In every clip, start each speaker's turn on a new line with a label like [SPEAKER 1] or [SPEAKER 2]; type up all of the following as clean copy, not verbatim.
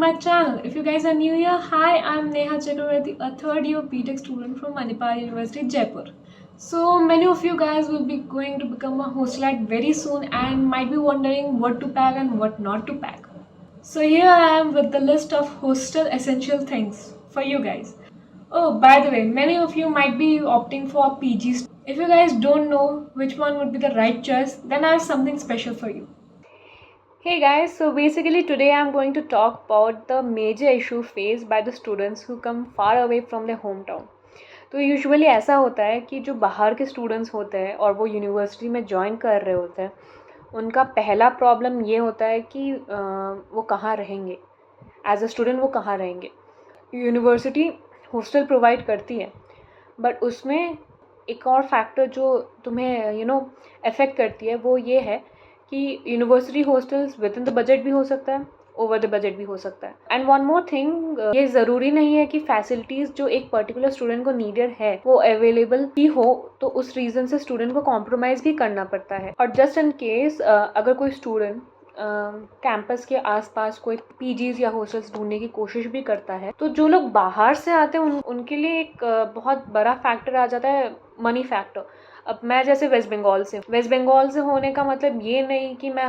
[SPEAKER 1] my channel. If you guys are new here, hi, I'm Neha Chakravarti, a third year BTech student from Manipal University, Jaipur. So many of you guys will be going to become a hostelite very soon and might be wondering what to pack and what not to pack. So here I am with the list of hostel essential things for you guys. Oh, by the way, many of you might be opting for PGs. If you guys don't know which one would be the right choice, then I have something special for you. Hey guys, so basically today I'm going to talk about the major issue faced by the students who come far away from their hometown. तो usually ऐसा होता है कि जो बाहर के students होते हैं और वो यूनिवर्सिटी में ज्वाइन कर रहे होते हैं, उनका पहला प्रॉब्लम ये होता है कि वो कहाँ रहेंगे, एज अ स्टूडेंट वो कहाँ रहेंगे. यूनिवर्सिटी हॉस्टल प्रोवाइड करती है, बट उसमें एक और फैक्टर जो तुम्हें अफेक्ट करती है वो ये है कि university hostels with in the budget भी हो सकता है, ओवर द बजट भी हो सकता है. एंड वन मोर थिंग, ये ज़रूरी नहीं है कि फैसिलिटीज़ जो एक पर्टिकुलर स्टूडेंट को नीडेड है वो अवेलेबल ही हो, तो उस रीज़न से स्टूडेंट को कॉम्प्रोमाइज़ भी करना पड़ता है. और जस्ट इन केस अगर कोई स्टूडेंट कैंपस के आसपास कोई पीजीज या हॉस्टल्स ढूंढने की कोशिश भी करता है, तो जो लोग बाहर से आते हैं उनके लिए एक बहुत बड़ा फैक्टर आ जाता है, मनी फैक्टर. अब मैं जैसे वेस्ट बंगाल से होने का मतलब ये नहीं कि मैं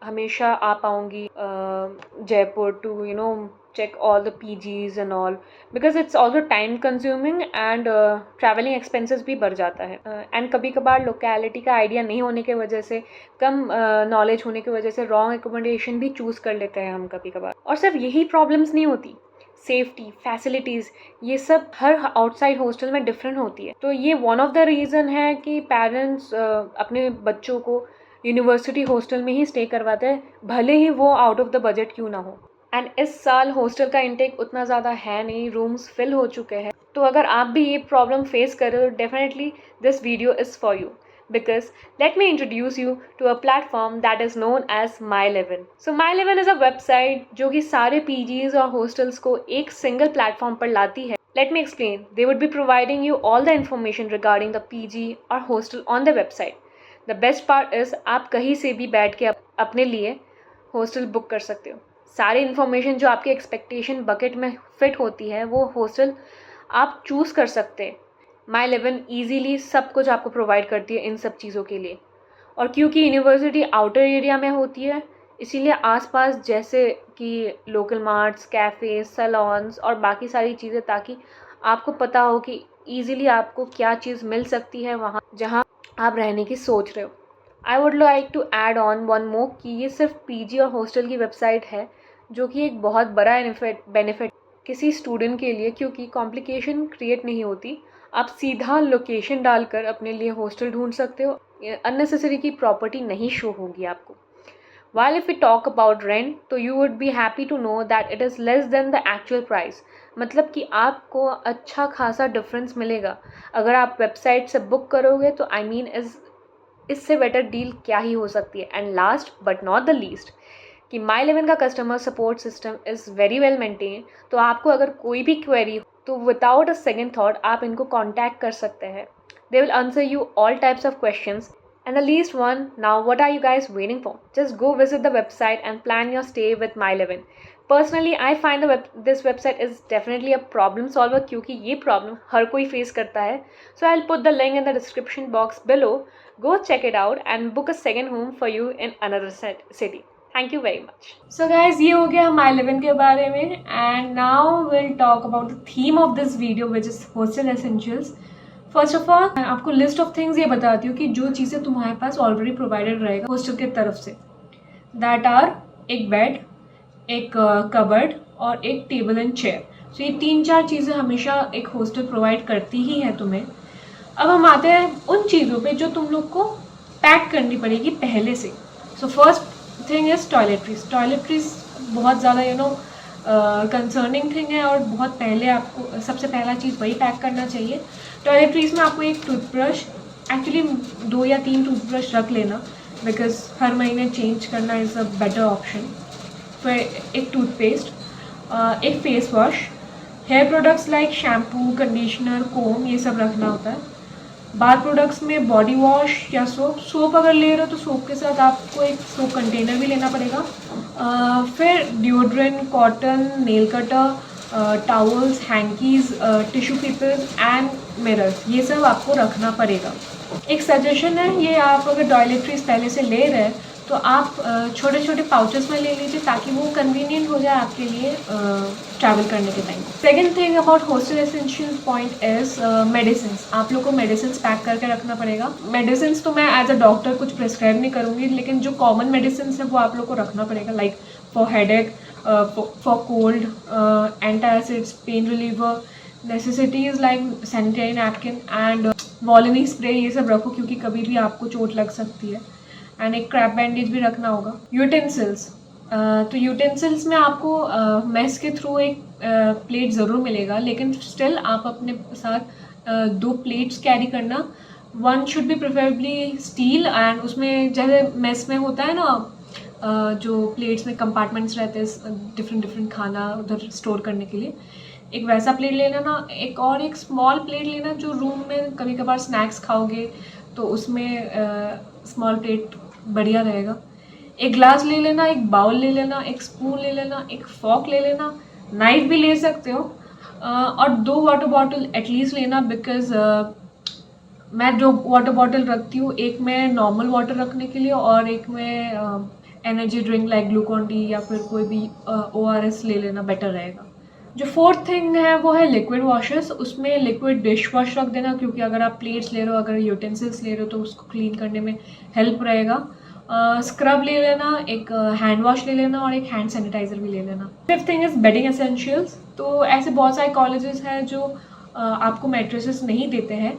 [SPEAKER 1] हमेशा आ पाऊँगी Jaipur to check all the PGs and all, because it's also time consuming and traveling expenses भी बढ़ जाता है. and कभी कभार लोकेलिटी का आइडिया नहीं होने की वजह से, कम नॉलेज होने की वजह से रॉन्ग एकोमोडेशन भी चूज़ कर लेते हैं हम कभी कभार. और सिर्फ यही प्रॉब्लम्स नहीं होती, सेफ्टी, फैसिलिटीज़, ये सब हर आउटसाइड हॉस्टल में डिफरेंट होती है. तो ये वन ऑफ द रीज़न है कि पेरेंट्स अपने बच्चों को यूनिवर्सिटी हॉस्टल में ही स्टे करवाते हैं, भले ही वो आउट ऑफ द बजट क्यों ना हो. एंड इस साल हॉस्टल का इंटेक उतना ज़्यादा है नहीं, रूम्स फिल हो चुके हैं. तो अगर आप भी ये प्रॉब्लम फेस कर रहे हो, definitely this video is for you. Because let me introduce you to a platform that is known as My11. So My11 is a website जो कि सारे PGs और hostels को एक सिंगल प्लेटफॉर्म पर लाती है. Let me explain. They would be providing you all the information regarding the PG or hostel on the website. The best part is आप कहीं से भी बैठ के अपने लिए हॉस्टल बुक कर सकते हो. सारी इन्फॉर्मेशन जो आपके एक्सपेक्टेशन बकेट में फिट होती है वो हॉस्टल आप चूज़ कर सकते हैं. My11 ईजीली सब कुछ आपको प्रोवाइड करती है इन सब चीज़ों के लिए. और क्योंकि यूनिवर्सिटी आउटर एरिया में होती है, इसीलिए आसपास जैसे कि लोकल मार्ट्स, कैफ़े, सैलॉन्स और बाकी सारी चीज़ें, ताकि आपको पता हो कि ईजीली आपको क्या चीज़ मिल सकती है वहाँ जहाँ आप रहने की सोच रहे हो. I would like to add on one more कि ये सिर्फ पीजी और हॉस्टल की वेबसाइट है, जो कि एक बहुत बड़ा बेनिफिट किसी स्टूडेंट के लिए, क्योंकि कॉम्प्लिकेशन क्रिएट नहीं होती. आप सीधा लोकेशन डालकर अपने लिए हॉस्टल ढूंढ सकते हो, अननेसेसरी की प्रॉपर्टी नहीं शो होगी आपको. While if we talk about rent, तो you would be happy to know that it is less than the actual price. मतलब कि आपको अच्छा खासा डिफरेंस मिलेगा अगर आप वेबसाइट से बुक करोगे, तो आई मीन इससे बेटर डील क्या ही हो सकती है. And last but not the least कि My11 का customer support system is very well maintain. तो आपको अगर कोई भी क्वेरी तो विदाउट अ सेकेंड थॉट आप इनको कॉन्टैक्ट कर सकते हैं. They will answer you all types of questions. And the least one, now what are you guys waiting for? Just go visit the website and plan your stay with My11. Personally, I find this website is definitely a problem solver, क्योंकि ये problem हर कोई face करता है. So I'll put the link in the description box below. Go check it out and book a second home for you in another city. Thank you very much. So guys, ये हो गया My11 के बारे में. And now we'll talk about the theme of this video, which is hostel essentials. First of all मैं आपको list of things ये बताती हूँ कि जो चीज़ें तुम्हारे पास ऑलरेडी प्रोवाइडेड रहेगा हॉस्टल की तरफ से. दैट आर एक बेड, एक कबर्ड और एक टेबल एंड चेयर. सो ये 3-4 चीज़ें हमेशा एक हॉस्टल प्रोवाइड करती ही है तुम्हें. अब हम आते हैं उन चीज़ों पे जो तुम लोग को पैक करनी पड़ेगी पहले से. So first thing is toiletries बहुत ज़्यादा कंसर्निंग थिंग है, और बहुत पहले आपको सबसे पहला चीज़ वही पैक करना चाहिए. टॉयलेट्रीज में आपको एक टूथब्रश, एक्चुअली 2 या 3 टूथब्रश रख लेना, बिकॉज हर महीने चेंज करना इज़ अ बेटर ऑप्शन. फिर एक टूथपेस्ट, एक face wash, hair products like shampoo, conditioner, comb, ये सब रखना होता है. बाथ प्रोडक्ट्स में बॉडी वॉश या सोप अगर ले रहे हो तो सोप के साथ आपको एक सोप कंटेनर भी लेना पड़ेगा। फिर deodorant, cotton, nail cutter, towels, hankies, tissue papers and mirrors, ये सब आपको रखना पड़ेगा। एक सजेशन है, ये आप अगर टॉयलेटरीज पहले से ले रहे हैं तो आप छोटे छोटे पाउचेस में ले लीजिए ताकि वो कन्वीनियंट हो जाए आपके लिए ट्रैवल करने के time. Second thing about hostel essential point is medicine. आप लोग को मेडिसिन पैक करके रखना पड़ेगा। मेडिसिन तो मैं एज अ डॉक्टर कुछ प्रिस्क्राइब नहीं करूँगी, लेकिन जो कॉमन मेडिसिन है वो आप लोग को रखना पड़ेगा, like for headache, for cold, antacids, pain reliever, necessities like sanitary napkin and Volini spray, ये सब रखो क्योंकि कभी भी आपको चोट लग सकती है। एंड एक क्रैप बैंडेज भी रखना होगा। यूटेंसिल्स, तो यूटेंसिल्स में आपको मेस के थ्रू एक प्लेट ज़रूर मिलेगा, लेकिन स्टिल आप अपने साथ 2 प्लेट्स कैरी करना। One should be preferably steel, and उसमें जैसे मेस में होता है ना जो प्लेट्स में कंपार्टमेंट्स रहते हैं डिफरेंट खाना उधर स्टोर करने के लिए, एक वैसा प्लेट ले लेना। एक स्मॉल प्लेट लेना जो रूम में कभी कभार स्नैक्स खाओगे तो उसमें स्मॉल प्लेट बढ़िया रहेगा। एक ग्लास ले लेना, एक बाउल ले लेना, एक स्पून ले लेना, एक फॉक ले लेना, नाइफ भी ले सकते हो, और 2 वाटर बॉटल एटलीस्ट लेना, बिकॉज मैं 2 वाटर बॉटल रखती हूँ, एक में नॉर्मल वाटर रखने के लिए और एक में energy drink like Glucon D या फिर कोई भी ORS ले लेना बेटर रहेगा। जो फोर्थ थिंग है वो है लिक्विड वॉशेस। उसमें लिक्विड डिश वॉश रख देना, क्योंकि अगर आप प्लेट्स ले रहे हो, अगर यूटेंसिल्स ले रहे हो तो उसको क्लीन करने में हेल्प रहेगा। स्क्रब ले लेना, एक हैंड वॉश ले लेना और एक हैंड सैनिटाइजर भी ले लेना। Fifth thing is bedding essentials. तो ऐसे बहुत सारे कॉलेजेस हैं जो आपको मैट्रेसेस नहीं देते हैं।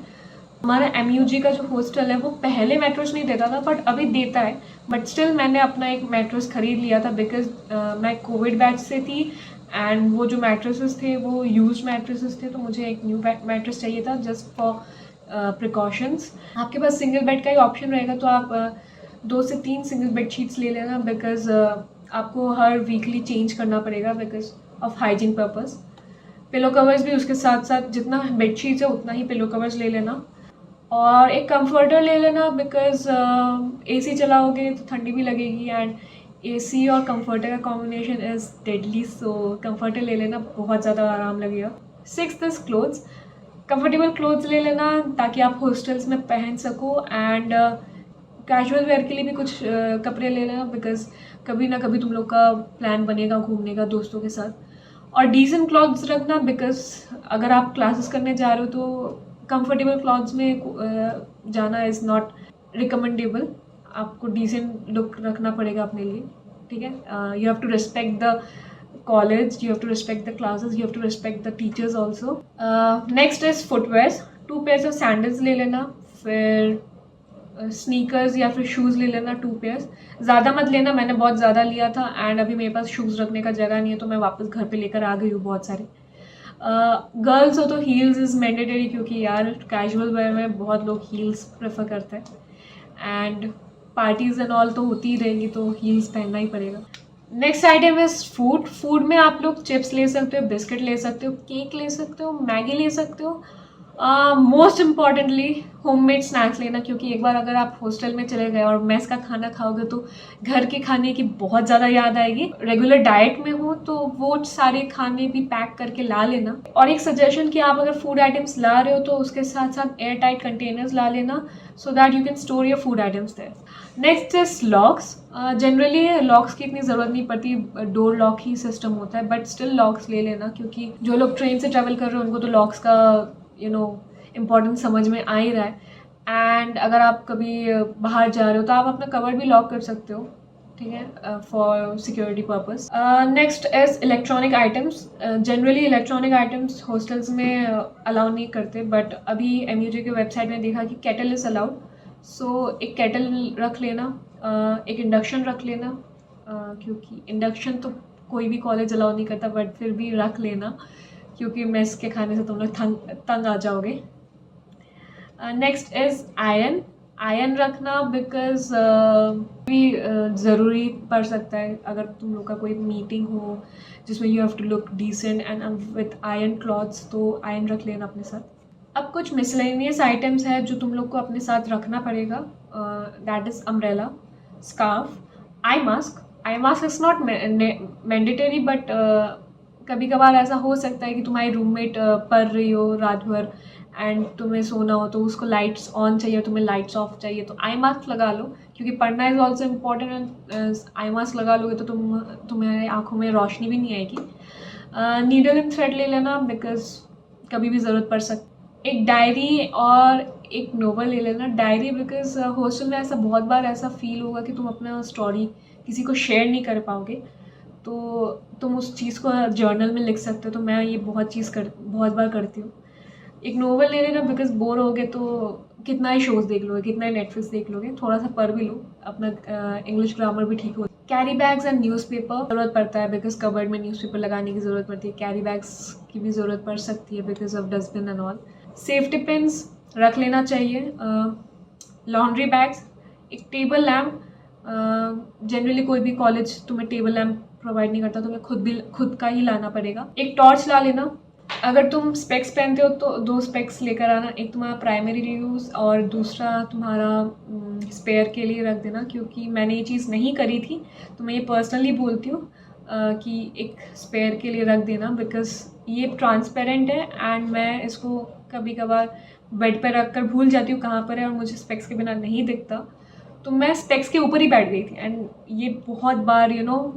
[SPEAKER 1] हमारा MUG का जो हॉस्टल है वो पहले मैट्रेस नहीं देता था, बट अभी देता है। बट स्टिल मैंने अपना एक मैट्रेस खरीद लिया था, बिकॉज मैं कोविड बैच से थी एंड वो जो मैट्रेसेस थे वो यूज्ड मैट्रेसेस थे, तो मुझे एक न्यू मैट्रेस चाहिए था जस्ट फॉर प्रिकॉशंस। आपके पास सिंगल बेड का ही ऑप्शन रहेगा तो आप 2 से 3 सिंगल बेड शीट्स ले लेना, बिकॉज आपको हर वीकली चेंज करना पड़ेगा because of hygiene purpose. Pillow covers भी उसके साथ साथ, जितना बेड शीट्स है उतना ही पिलो कवर्स ले लेना, और एक कंफर्टर ले लेना, बिकॉज AC चलाओगे तो ठंडी भी लगेगी एंड AC और कंफर्टर का combination is deadly, so comforter ले लेना, बहुत ज़्यादा आराम लगेगा। 6th is clothes. Comfortable clothes ले लेना ताकि आप हॉस्टल्स में पहन सको, एंड कैजुअल वेयर के लिए भी कुछ कपड़े ले लेना, बिकॉज कभी ना कभी तुम लोग का प्लान बनेगा घूमने का दोस्तों के साथ। और डिसेंट क्लॉथ्स रखना, बिकॉज अगर आप क्लासेस करने जा रहे हो तो कंफर्टेबल क्लॉथ्स में जाना इज़ नॉट रिकमेंडेबल। आपको डिसेंट लुक रखना पड़ेगा अपने लिए, ठीक है। You have to respect the college, you have to respect the classes, you have to respect the teachers also. Next is footwear. 2 pairs of sandals ले लेना, फिर स्नीकर्स या फिर शूज़ ले लेना 2 पेयर्स। ज़्यादा मत लेना, मैंने बहुत ज़्यादा लिया था एंड अभी मेरे पास शूज़ रखने का जगह नहीं है तो मैं वापस घर पे लेकर आ गई हूँ बहुत सारे। गर्ल्स हो तो हील्स इज़ मैंडेटरी, क्योंकि यार कैजुअल वेयर में बहुत लोग हील्स प्रेफर करते हैं एंड पार्टीज़ एंड ऑल तो होती ही रहेंगी तो हील्स पहनना ही पड़ेगा। Next item is food. Food में आप लोग चिप्स ले सकते हो, बिस्किट ले सकते हो, केक ले सकते हो, मैगी ले सकते हो। मोस्ट इम्पॉर्टेंटली होममेड स्नैक्स लेना, क्योंकि एक बार अगर आप हॉस्टल में चले गए और मेस का खाना खाओगे तो घर के खाने की बहुत ज़्यादा याद आएगी। रेगुलर डाइट में हो तो वो सारे खाने भी पैक करके ला लेना। और एक सजेशन कि आप अगर फूड आइटम्स ला रहे हो तो उसके साथ साथ एयर टाइट कंटेनर्स ला लेना, so that you can store your food items there. Next is locks. Generally locks की इतनी ज़रूरत नहीं पड़ती, डोर लॉक ही सिस्टम होता है, बट स्टिल लॉक्स ले लेना, क्योंकि जो लोग ट्रेन से ट्रैवल कर रहे हैं उनको तो लॉक्स का इम्पोर्टेंस समझ में आ ही रहा है। एंड अगर आप कभी बाहर जा रहे हो तो आप अपना कवर भी लॉक कर सकते हो, ठीक है, for security purpose. Next is electronic items. Generally electronic items hostels में अलाउ नहीं करते, बट अभी MUG के वेबसाइट में देखा कि केटल इज़ अलाउड, सो एक केटल रख लेना, एक इंडक्शन रख लेना, क्योंकि इंडक्शन तो कोई भी कॉलेज अलाउ नहीं करता, बट फिर भी रख लेना क्योंकि मेस के खाने से तुम लोग तंग आ जाओगे। नेक्स्ट इज़ आयरन रखना, बिकॉज भी ज़रूरी पड़ सकता है अगर तुम लोग का कोई मीटिंग हो जिसमें you have to look decent and with iron clothes, तो आयरन रख लेना अपने साथ। अब कुछ मिसलेनियस आइटम्स है जो तुम लोग को अपने साथ रखना पड़ेगा. That is umbrella, scarf, eye mask is not mandatory, but कभी कभार ऐसा हो सकता है कि तुम्हारी रूममेट पढ़ रही हो रात भर एंड तुम्हें सोना हो, तो उसको लाइट्स ऑन चाहिए, तुम्हें लाइट्स ऑफ चाहिए, तो आई मास्क लगा लो, क्योंकि पढ़ना is also important. And eye mask लगा लोगे तो तुम्हारे आँखों में रोशनी भी नहीं आएगी. नीडल एंड थ्रेड ले लेना, बिकॉज कभी भी ज़रूरत पड़ सकती. एक डायरी और एक नोवेल ले लेना. डायरी बिकॉज हॉस्टल में ऐसा बहुत बार ऐसा फील होगा कि तुम अपना स्टोरी किसी को शेयर नहीं कर पाओगे, तो तुम उस चीज़ को जर्नल में लिख सकते हो. तो मैं ये बहुत बार करती हूँ. एक नोवेल ले लेना, बिकॉज बोर हो गए तो कितना ही शोज़ देख लोगे, कितना ही नेटफ्लिक्स देख लोगे, थोड़ा सा पढ़ भी लो, अपना इंग्लिश ग्रामर भी ठीक हो. कैरी बैग्स एंड न्यूज़पेपर ज़रूरत पड़ता है, बिकॉज कबर्ड में न्यूज़पेपर लगाने की ज़रूरत पड़ती है. कैरी बैग्स की भी ज़रूरत पड़ सकती है because of dustbin and all. Safety pins रख लेना चाहिए. लॉन्ड्री बैग्स, एक टेबल लैम्प. जनरली कोई भी कॉलेज तुम्हें टेबल लैम्प प्रोवाइड नहीं करता, तुम्हें खुद का ही लाना पड़ेगा. एक टॉर्च ला लेना. अगर तुम स्पेक्स पहनते हो तो 2 स्पेक्स लेकर आना, एक तुम्हारा प्राइमरी यूज़ और दूसरा तुम्हारा स्पेयर के लिए रख देना, क्योंकि मैंने ये चीज़ नहीं करी थी, तो मैं ये पर्सनली बोलती हूँ कि एक स्पेयर के लिए रख देना, बिकॉज ये ट्रांसपेरेंट है एंड मैं इसको कभी कभार बेड पर रख कर भूल जाती हूँ कहाँ पर है, और मुझे स्पेक्स के बिना नहीं दिखता, तो मैं स्पेक्स के ऊपर ही बैठ गई थी. एंड ये बहुत बार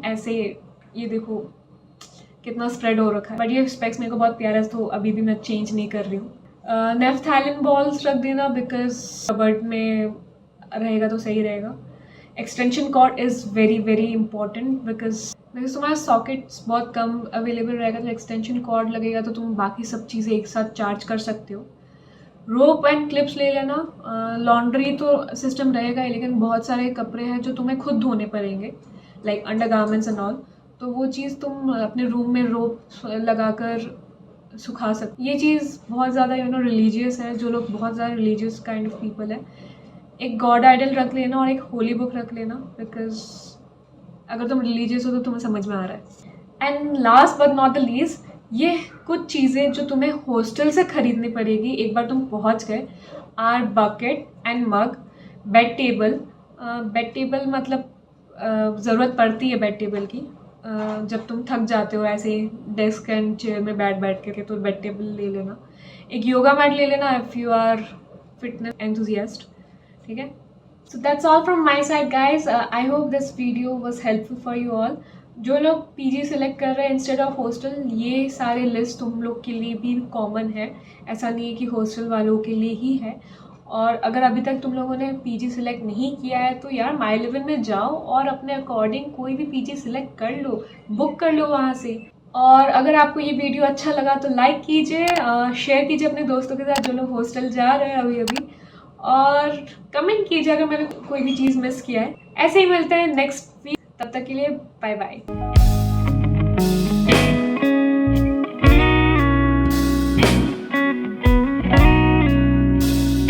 [SPEAKER 1] ऐसे, ये देखो कितना स्प्रेड हो रखा है, बट ये स्पेक्स मेरे को बहुत प्यारा है, तो अभी भी मैं चेंज नहीं कर रही हूँ. नेफ्थैलिन बॉल्स रख देना, बिकॉज कबर्ड में रहेगा तो सही रहेगा. Extension cord is very very important, because तुम्हारा सॉकेट्स बहुत कम अवेलेबल रहेगा, तो एक्सटेंशन कॉर्ड लगेगा तो तुम बाकी सब चीज़ें एक साथ चार्ज कर सकते हो. रोप एंड क्लिप्स ले लेना. लॉन्ड्री तो सिस्टम रहेगा ही, लेकिन बहुत सारे कपड़े हैं जो तुम्हें खुद धोने पड़ेंगे, like under garments and all, तो वो चीज़ तुम अपने रूम में रोप लगाकर सुखा सकते. ये चीज़ बहुत ज़्यादा रिलीजियस है, जो लोग बहुत ज़्यादा रिलीजियस काइंड ऑफ पीपल है. एक गॉड आइडल रख लेना और एक होली बुक रख लेना, बिकॉज अगर तुम रिलीजियस हो तो तुम्हें समझ में आ रहा है. And last but not the least, ये कुछ चीज़ें जो तुम्हें हॉस्टल से खरीदनी पड़ेगी एक बार तुम पहुंच गए, आर bucket and mug, bed table. Bed table मतलब ज़रूरत पड़ती है बेड टेबल की जब तुम थक जाते हो ऐसे डेस्क एंड चेयर में बैठ के, तो बेड टेबल ले लेना. एक योगा मैट ले लेना if you are fitness enthusiast. ठीक है. So that's all from my side guys. I hope this video was helpful for you all. जो लोग पीजी सेलेक्ट कर रहे हैं इंस्टेड ऑफ हॉस्टल, ये सारे लिस्ट तुम लोग के लिए भी कॉमन है, ऐसा नहीं है कि हॉस्टल वालों के लिए ही है. और अगर अभी तक तुम लोगों ने पीजी सिलेक्ट नहीं किया है तो यार My11 में जाओ और अपने अकॉर्डिंग कोई भी पीजी सिलेक्ट कर लो, बुक कर लो वहाँ से. और अगर आपको ये वीडियो अच्छा लगा तो लाइक कीजिए, शेयर कीजिए अपने दोस्तों के साथ जो लोग हॉस्टल जा रहे हैं अभी, और कमेंट कीजिए अगर मैंने कोई भी चीज़ मिस किया है. ऐसे ही मिलते हैं नेक्स्ट वीक, तब तक के लिए बाय बाय.